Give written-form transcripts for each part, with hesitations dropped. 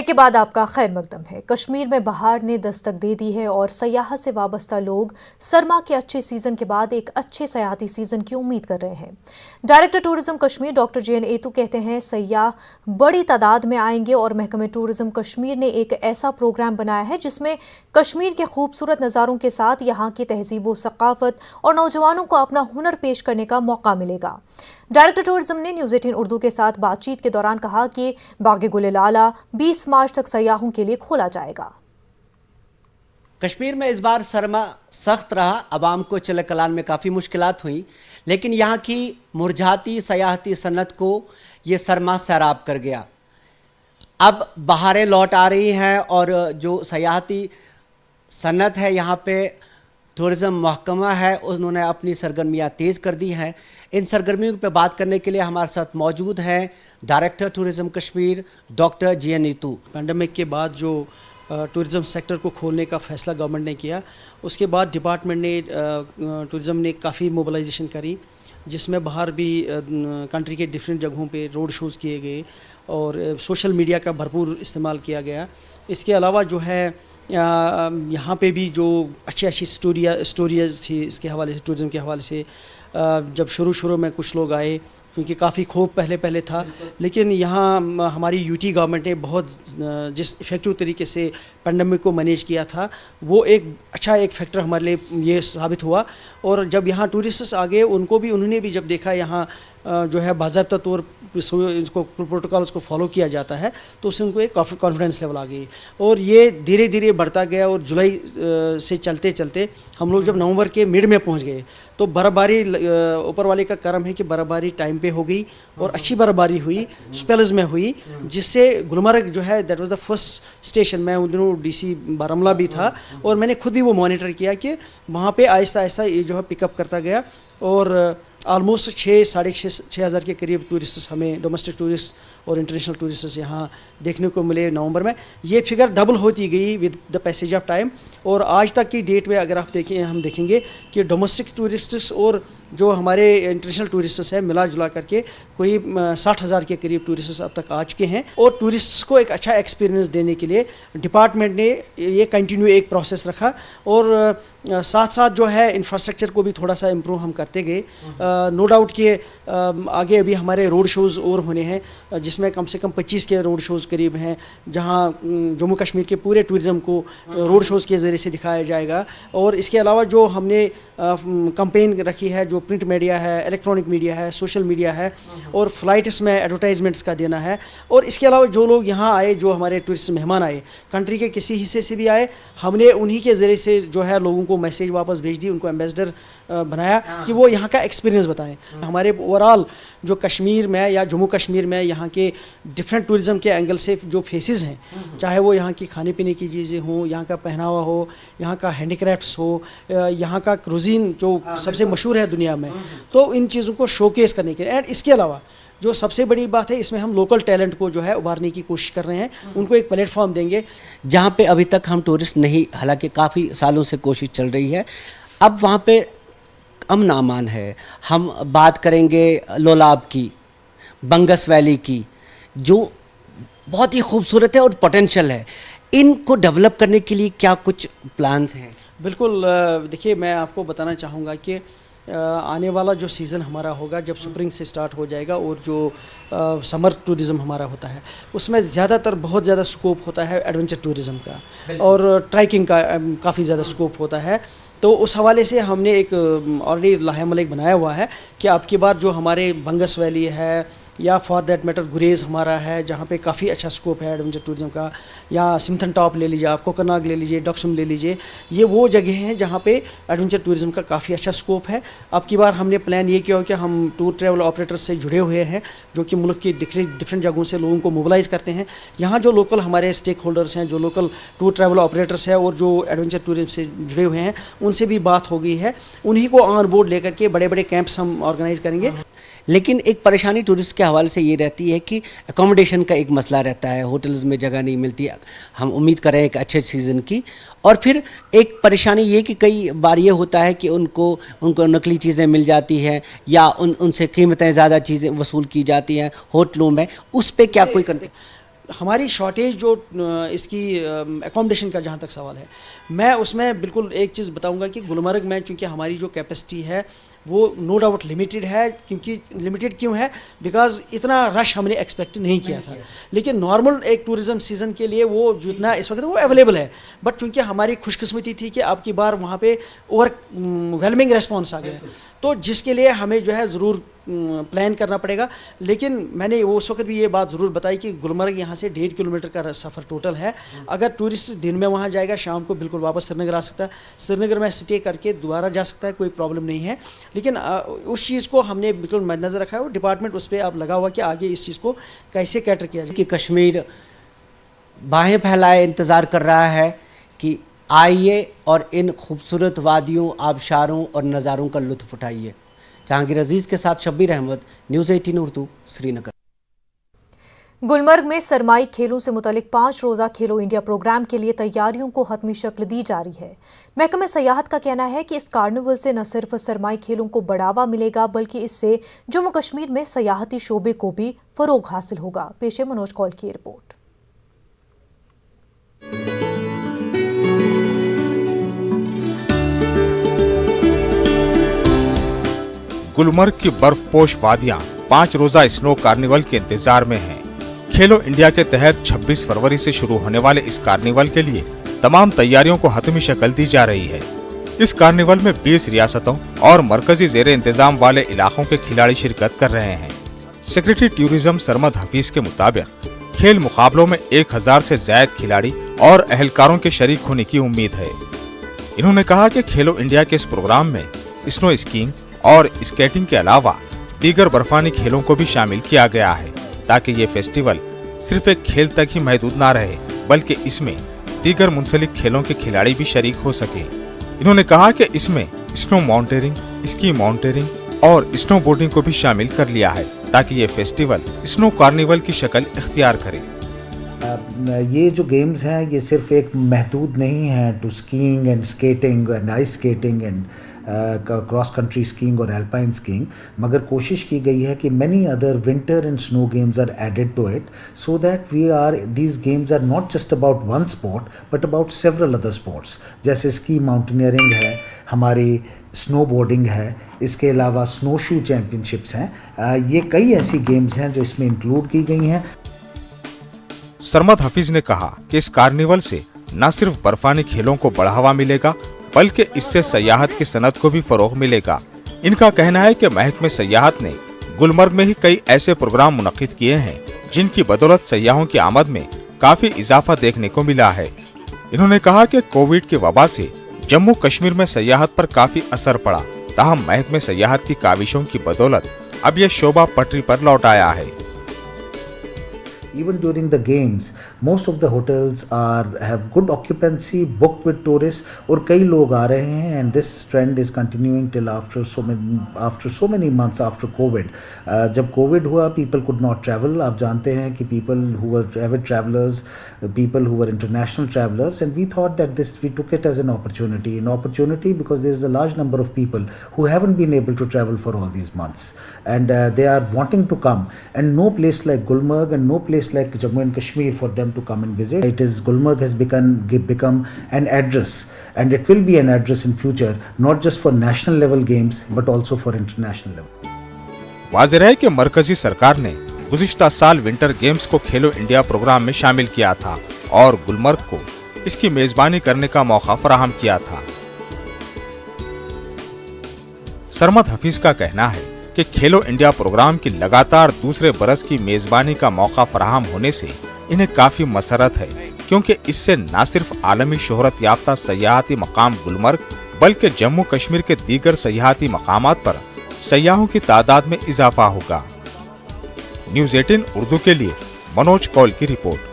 Break के बाद आपका खैर मकदम है। कश्मीर में बहार ने दस्तक दे दी है और सयाहत से वाबस्ता लोग सरमा के अच्छे सीजन के बाद एक अच्छे सयाहती सीजन की उम्मीद कर रहे हैं। Director tourism Kashmir doctor JN एतू कहते हैं सयाह बड़ी तादाद में आएंगे और महकमे टूरिज्म कश्मीर ने एक ऐसा प्रोग्राम बनाया है जिसमें कश्मीर के खूबसूरत नज़ारों के साथ यहाँ की तहजीब व सकाफत और नौजवानों को अपना हुनर पेश करने का मौका मिलेगा। डायरेक्टर टूरिज्म ने न्यूज़ 18 उर्दू के साथ बातचीत के दौरान कहा कि बाग गुल-ए-लाला 20 मार्च तक सयाहों के लिए खोला जाएगा। कश्मीर में इस बार सरमा सख्त रहा, आवाम को चले कलान में काफ़ी मुश्किलात हुई, लेकिन यहाँ की मुरझाती सयाहती सन्नत को ये सरमा सैराब कर गया। अब बहारें लौट आ रही हैं और जो सयाहती सन्नत है यहाँ पे टूरिज़्म महकमा है उन्होंने अपनी सरगर्मियाँ तेज़ कर दी हैं। इन सरगर्मियों पर बात करने के लिए हमारे साथ मौजूद हैं director tourism Kashmir doctor JN Itoo. Pandemic के बाद जो टूरिज़्म सेक्टर को खोलने का फ़ैसला गवर्नमेंट ने किया, उसके बाद डिपार्टमेंट ने टूरिज़्म ने काफ़ी मोबिलाइजेशन करी, जिसमें बाहर भी कंट्री के डिफरेंट जगहों पे रोड शोज़ किए गए और सोशल मीडिया का भरपूर इस्तेमाल किया गया। इसके अलावा जो है यहाँ पे भी जो अच्छी स्टोरीज थी इसके हवाले से, टूरिज़्म के हवाले से जब शुरू में कुछ लोग आए, क्योंकि काफ़ी खौफ पहले था, लेकिन यहाँ हमारी UT गवर्नमेंट ने बहुत जिस इफ़ेक्टिव तरीके से पेंडेमिक को मैनेज किया था, वो एक अच्छा एक फैक्टर हमारे लिए ये साबित हुआ। और जब यहाँ टूरिस्ट्स आ गए उन्होंने भी जब देखा यहाँ जो है बाज़ाब्ता तौर इसको प्रोटोकॉल्स को फॉलो किया जाता है, तो उससे उनको एक कॉन्फिडेंस लेवल आ गई और ये धीरे धीरे बढ़ता गया। और जुलाई से चलते चलते हम लोग जब नवंबर के मिड में पहुंच गए तो बर्फ़बारी ऊपर वाले का करम है कि बर्फ़बारी टाइम पे हो गई और अच्छी बर्फ़बारी हुई, स्पेल्स में हुई, जिससे गुलमर्ग जो है that was the first station. मैं उन दिनों DC बारामूला भी था और मैंने खुद भी वो मॉनिटर किया कि वहाँ पे आहिस्ता आहिस्ता ये जो है पिकअप करता गया और ऑलमोस्ट 6-6.5 हज़ार के करीब टूरिस्ट्स हमें डोमेस्टिक टूरिस्ट और इंटरनेशनल टूरिस्ट्स यहाँ देखने को मिले नवंबर में। ये फिगर डबल होती गई with the passage of time और आज तक की डेट में अगर आप हम देखेंगे कि डोमेस्टिक टूरिस्ट्स और जो हमारे इंटरनेशनल टूरिस्ट्स हैं मिला जुला करके कोई 60 हज़ार के करीब टूरिस्ट्स अब तक आ चुके हैं। और टूरिस्ट्स को एक अच्छा एक्सपीरियंस देने के लिए डिपार्टमेंट ने ये कंटिन्यू एक प्रोसेस रखा और साथ साथ जो है इंफ्रास्ट्रक्चर को भी थोड़ा सा इम्प्रूव हम करते गए। नो डाउट कि आगे अभी हमारे रोड शोज़ और होने हैं, जिसमें कम से कम 25 के रोड शोज़ करीब हैं, जहां जम्मू कश्मीर के पूरे टूरिज़्म को रोड शोज़ के ज़रिए से दिखाया जाएगा। और इसके अलावा जो हमने कैंपेन रखी है, जो प्रिंट मीडिया है, इलेक्ट्रॉनिक मीडिया है, सोशल मीडिया है और फ्लाइट्स में एडवर्टाइजमेंट्स का देना है। और इसके अलावा जो लोग यहाँ आए, जो हमारे टूरिस्ट मेहमान आए, कंट्री के किसी हिस्से से भी आए, हमने उन्हीं के ज़रिए से जो है लोगों को मैसेज वापस भेज दी, उनको एम्बेसडर बनाया कि वो यहाँ का एक्सपीरियंस बताएं। हमारे ओवरऑल जो कश्मीर में या जम्मू कश्मीर में यहाँ के डिफरेंट टूरिज़्म के एंगल से जो फेसेस हैं, चाहे वो यहाँ की खाने पीने की चीज़ें हों, यहाँ का पहनावा हो, यहाँ का हैंडीक्राफ्ट्स हो, यहाँ का क्रूजीन जो सबसे मशहूर है दुनिया में, तो इन चीज़ों को शोकेस करने के लिए। एंड इसके अलावा जो सबसे बड़ी बात है, इसमें हम लोकल टैलेंट को जो है उभारने की कोशिश कर रहे हैं, उनको एक प्लेटफॉर्म देंगे जहाँ पे अभी तक हम टूरिस्ट नहीं, हालांकि काफ़ी सालों से कोशिश चल रही है। अब वहाँ पे अमन अमान है। हम बात करेंगे लोलाब की, बंगस वैली की, जो बहुत ही खूबसूरत है और पोटेंशियल है। इनको डेवलप करने के लिए क्या कुछ प्लान्स हैं? बिल्कुल, देखिए मैं आपको बताना चाहूँगा कि आने वाला जो सीज़न हमारा होगा, जब स्प्रिंग से स्टार्ट हो जाएगा और जो समर टूरिज़्म हमारा होता है, उसमें ज़्यादातर बहुत ज़्यादा स्कोप होता है एडवेंचर टूरिज़्म का और ट्रैकिंग का काफ़ी ज़्यादा स्कोप होता है। तो उस हवाले से हमने एक ऑलरेडी लाहेमल एक बनाया हुआ है कि अब की बार जो हमारे बंगस वैली है या फॉर दैट मैटर गुरेज़ हमारा है, जहाँ पे काफ़ी अच्छा स्कोप है एडवेंचर टूरिज़्म का, या सिमथन टॉप ले लीजिए आप, कोकरनाग ले लीजिए, डॉक्सम ले लीजिए, ये वो जगह हैं जहाँ पे एडवेंचर टूरिज़्म का काफ़ी अच्छा स्कोप है। अब की बार हमने प्लान ये किया कि हम टूर ट्रैवल ऑपरेटर्स से जुड़े हुए हैं, जो कि मुल्क की डिफरेंट जगहों से लोगों को मोबिलाइज़ करते हैं। यहाँ जो लोकल हमारे स्टेक होल्डर्स हैं, जो लोकल टूर ट्रैवल ऑपरेटर्स हैं और जो एडवेंचर टूरिज़्म से जुड़े हुए हैं, उनसे भी बात हो गई है। उन्हीं को ऑन बोर्ड लेकर के बड़े बड़े कैंप्स हम ऑर्गेनाइज़ करेंगे। लेकिन एक परेशानी टूरिस्ट के हवाले से ये रहती है कि अकोमोडेशन का एक मसला रहता है, होटल्स में जगह नहीं मिलती। हम उम्मीद कर रहे हैं एक अच्छे सीज़न की। और फिर एक परेशानी ये कि कई बार ये होता है कि उनको नकली चीज़ें मिल जाती हैं या उनसे कीमतें ज़्यादा चीज़ें वसूल की जाती हैं होटलों में, उस पर क्या कोई करते? हमारी शॉर्टेज जो इसकी एकोमोडेशन का जहाँ तक सवाल है, मैं उसमें बिल्कुल एक चीज़ बताऊंगा कि गुलमर्ग में चूँकि हमारी जो कैपेसिटी है वो नो डाउट लिमिटेड है। क्योंकि लिमिटेड क्यों है? बिकॉज इतना रश हमने एक्सपेक्ट नहीं किया था, लेकिन नॉर्मल एक टूरिज़म सीज़न के लिए वो जितना इस वक्त वो अवेलेबल है। बट चूँकि हमारी खुशकिस्मती थी कि अब की बार वहाँ पे ओवरवेलमिंग रेस्पॉन्स आ गया, तो जिसके लिए हमें जो है ज़रूर प्लान करना पड़ेगा। लेकिन मैंने वो उस वक्त भी ये बात ज़रूर बताई कि गुलमर्ग यहाँ से 1.5 किलोमीटर का सफ़र टोटल है। अगर टूरिस्ट दिन में वहाँ जाएगा, शाम को बिल्कुल वापस श्रीनगर आ सकता है, श्रीनगर में स्टे करके दोबारा जा सकता है, कोई प्रॉब्लम नहीं है। लेकिन उस चीज़ को हमने बिल्कुल मद्देनज़र रखा है और डिपार्टमेंट उस पर अब लगा हुआ कि आगे इस चीज़ को कैसे कैटर किया जाए। कि कश्मीर बाहें फैलाए इंतज़ार कर रहा है कि आइए और इन खूबसूरत वादियों, आबशारों और नज़ारों का लुत्फ़ उठाइए। जहांगीर अजीज़ के साथ शब्बीर अहमद, न्यूज़ 18 उर्दू, श्रीनगर। गुलमर्ग में सरमाई खेलों से मुतलिक 5 रोज़ा खेलो इंडिया प्रोग्राम के लिए तैयारियों को हतमी शक्ल दी जा रही है। महकमे सयाहत का कहना है कि इस कार्निवल से न सिर्फ सरमाई खेलों को बढ़ावा मिलेगा, बल्कि इससे जम्मू कश्मीर में सयाहती शोबे को भी फरोग हासिल होगा। पेशे मनोज कौल की रिपोर्ट। गुलमर्ग की बर्फपोश वादियां 5 रोजा स्नो कार्निवल के इंतजार में हैं। खेलो इंडिया के तहत 26 फरवरी से शुरू होने वाले इस कार्निवल के लिए तमाम तैयारियों को हतमी शक्ल दी जा रही है। इस कार्निवल में 20 रियासतों और मरकजी जेरे इंतजाम वाले इलाकों के खिलाड़ी शिरकत कर रहे हैं। सेक्रेटरी टूरिज्म सरमद हफीज के मुताबिक खेल मुकाबलों में 1000 से ज्यादा खिलाड़ी और अहलकारों के शरीक होने की उम्मीद है। इन्होंने कहा कि खेलो इंडिया के इस प्रोग्राम में स्नो स्कीइंग और स्केटिंग के अलावा दीगर बर्फानी खेलों को भी शामिल किया गया है, ताकि ये फेस्टिवल सिर्फ एक खेल तक ही महदूद ना रहे, बल्कि इसमें दीगर मुंसलिक खेलों के खिलाड़ी भी शरीक हो सके। इन्होंने कहा कि इसमें स्नो माउंटेनिंग, स्की माउंटेनिंग और स्नो बोर्डिंग को भी शामिल कर लिया है, ताकि ये फेस्टिवल स्नो कार्निवल की शक्ल इख्तियार करे। ये जो गेम्स हैं ये सिर्फ एक महदूद नहीं है to skiing and skating and ice skating and cross country skiing और एल्पाइन स्कीइंग, मगर कोशिश की गई है कि many other winter and snow games are added to it, so that these games are not just about one sport but about several other sports. जैसे ski mountaineering है, हमारी स्नो बोर्डिंग है, इसके अलावा स्नो शू चैम्पियनशिप्स हैं। ये कई ऐसी गेम्स हैं जो इसमें इंक्लूड की गई हैं। सरमद हफीज ने कहा कि इस कार्निवल से न सिर्फ बर्फानी खेलों को बढ़ावा मिलेगा, बल्कि इससे सयाहत की सनत को भी फरोग मिलेगा। इनका कहना है कि महकमे सयाहत ने गुलमर्ग में ही कई ऐसे प्रोग्राम मुनक्किद किए हैं जिनकी बदौलत सयाहों की आमद में काफी इजाफा देखने को मिला है। इन्होंने कहा कि कोविड की वबा से जम्मू कश्मीर में सयाहत पर काफी असर पड़ा, ताहम महकमे सयाहत की काविशों की बदौलत अब यह शोबा पटरी पर लौट आया है। Even during the games, most of the hotels have good occupancy, booked with tourists, और कई लोग आ रहे हैं, and this trend is continuing till after so many months after COVID. जब COVID हुआ, people could not travel. आप जानते हैं कि people who were avid travelers, people who were international travelers, and we thought that we took it as an opportunity because there is a large number of people who haven't been able to travel for all these months, and they are wanting to come, and no place like Gulmarg and no place like Jammu and Kashmir for them to come and visit. Gulmarg has become an address, and it will be an address in future, not just for national level games but also for international level. वाज़ेह है कि मरकजी सरकार ने गुज़िश्ता साल winter games को खेलो India programme में शामिल किया था और गुलमर्ग को इसकी मेजबानी करने का मौका फराहम किया था। सरमद हफीज का कहना है कि खेलो इंडिया प्रोग्राम की लगातार दूसरे बरस की मेजबानी का मौका फराहम होने से इन्हें काफी मसरत है, क्योंकि इससे न सिर्फ आलमी शोहरत याफ्ता सयाहती मकाम गुलमर्ग बल्कि जम्मू कश्मीर के दीगर सयाहती मकामात पर सयाहों की तादाद में इजाफा होगा। न्यूज़ 18 उर्दू के लिए मनोज कौल की रिपोर्ट।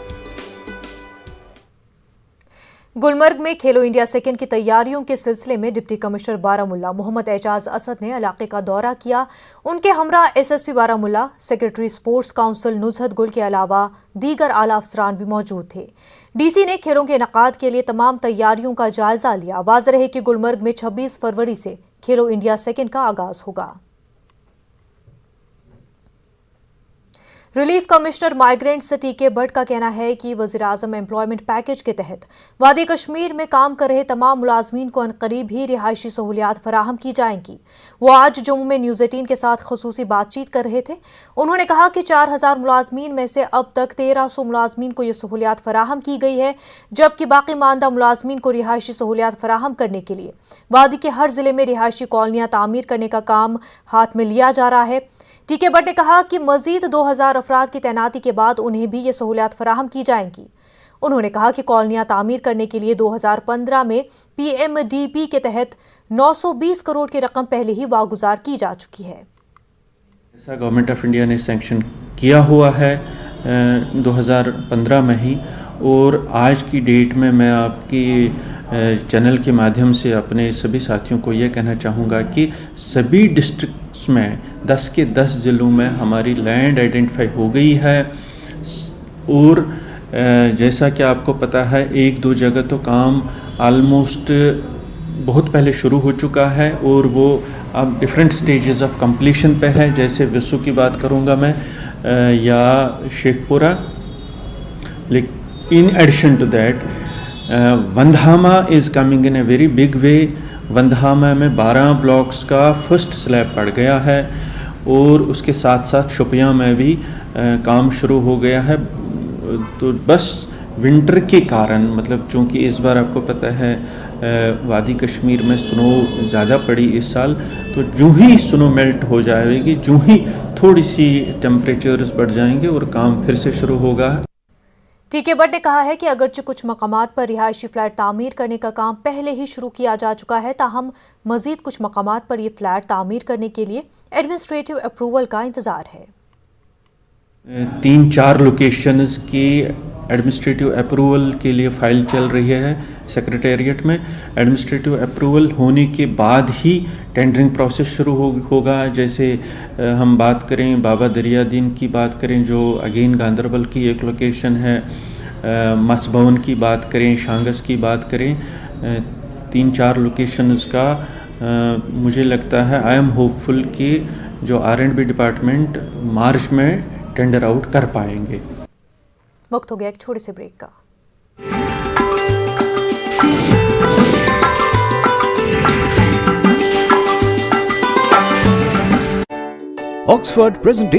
गुलमर्ग में खेलो इंडिया सेकंड की तैयारियों के सिलसिले में डिप्टी कमिश्नर बारामुल्ला मोहम्मद एजाज असद ने इलाके का दौरा किया। उनके हमरा SSP Baramulla, secretary sports council Nuzhat गुल के अलावा दीगर आला अफसरान भी मौजूद थे। डीसी ने खेलों के इनेकाद के लिए तमाम तैयारियों का जायजा लिया। वाज़ेह रहे कि गुलमर्ग में 26 फरवरी से खेलो इंडिया सेकंड का आगाज होगा। रिलीफ कमिश्नर माइग्रेंट्स टीके भट्ट का कहना है कि वज़ीर-ए-आज़म एम्प्लॉयमेंट पैकेज के तहत वादी कश्मीर में काम कर रहे तमाम मुलाजमीन को अनकरीब ही रिहायशी सहूलियात फराहम की जाएंगी। वो आज जम्मू में न्यूज़ 18 के साथ खुसूसी बातचीत कर रहे थे। उन्होंने कहा कि 4000 मुलाजमीन में से अब तक 1300 मुलाजमीन को ये सहूलियात फराहम की गई है, जबकि बाकी मानदा मुलाजमीन को रिहायशी सहूलियात फराहम करने के लिए वादी के हर जिले में रिहायशी कॉलोनियां तामीर करने का काम हाथ में लिया जा रहा है। टीके भट्ट ने कहा कि मजीद 2000 अफराद की तैनाती के बाद उन्हें भी ये सहूलियात फराहम की जाएंगी। उन्होंने कहा कि कॉलोनियां तामीर करने के लिए 2015 में PMDP के तहत 920 करोड़ की रकम पहले ही वागुजार की जा चुकी है। ऐसा गवर्नमेंट ऑफ इंडिया ने सैंक्शन किया हुआ है 2015 में ही, और आज की डेट में मैं आपकी चैनल के माध्यम से अपने सभी साथियों को ये कहना चाहूँगा कि सभी डिस्ट्रिक्ट्स में 10 के 10 ज़िलों में हमारी लैंड आइडेंटिफाई हो गई है। और जैसा कि आपको पता है, 1-2 जगह तो काम आलमोस्ट बहुत पहले शुरू हो चुका है और वो अब डिफरेंट स्टेजेस ऑफ कंप्लीशन पे है। जैसे विसु की बात करूँगा मैं, या Shekhpura. In addition to that, Wandhama is coming in a very big way. Wandhama में 12 ब्लॉक्स का फर्स्ट स्लैब पड़ गया है और उसके साथ साथ शोपियां में भी काम शुरू हो गया है। तो बस विंटर के कारण, मतलब चूँकि इस बार आपको पता है वादी कश्मीर में स्नो ज़्यादा पड़ी इस साल, तो जो ही स्नो मेल्ट हो जाएगी, जो ही थोड़ी सी टेम्परेचर्स बढ़ जाएंगे और काम फिर से शुरू होगा। टीके भट्ट ने कहा है कि अगरचे कुछ मकामात पर रिहायशी फ्लैट तामीर करने का काम पहले ही शुरू किया जा चुका है, ताहम मजीद कुछ मकामात पर ये फ्लैट तामीर करने के लिए एडमिनिस्ट्रेटिव अप्रूवल का इंतजार है। 3-4 लोकेशंस की एडमिनिस्ट्रेटिव अप्रूवल के लिए फ़ाइल चल रही है सेक्रेटेरिएट में। एडमिनिस्ट्रेटिव अप्रूवल होने के बाद ही टेंडरिंग प्रोसेस शुरू होगा। जैसे हम बात करें बाबा दरियादीन की बात करें, जो अगेन गांदरबल की एक लोकेशन है, मसभवन की बात करें, शांगस की बात करें, 3-4 लोकेशंस का मुझे लगता है, आई एम होपफुल कि जो R&B डिपार्टमेंट मार्च में टेंडर आउट कर पाएंगे। वक्त हो गया एक छोटे से ब्रेक का। Oxford presentation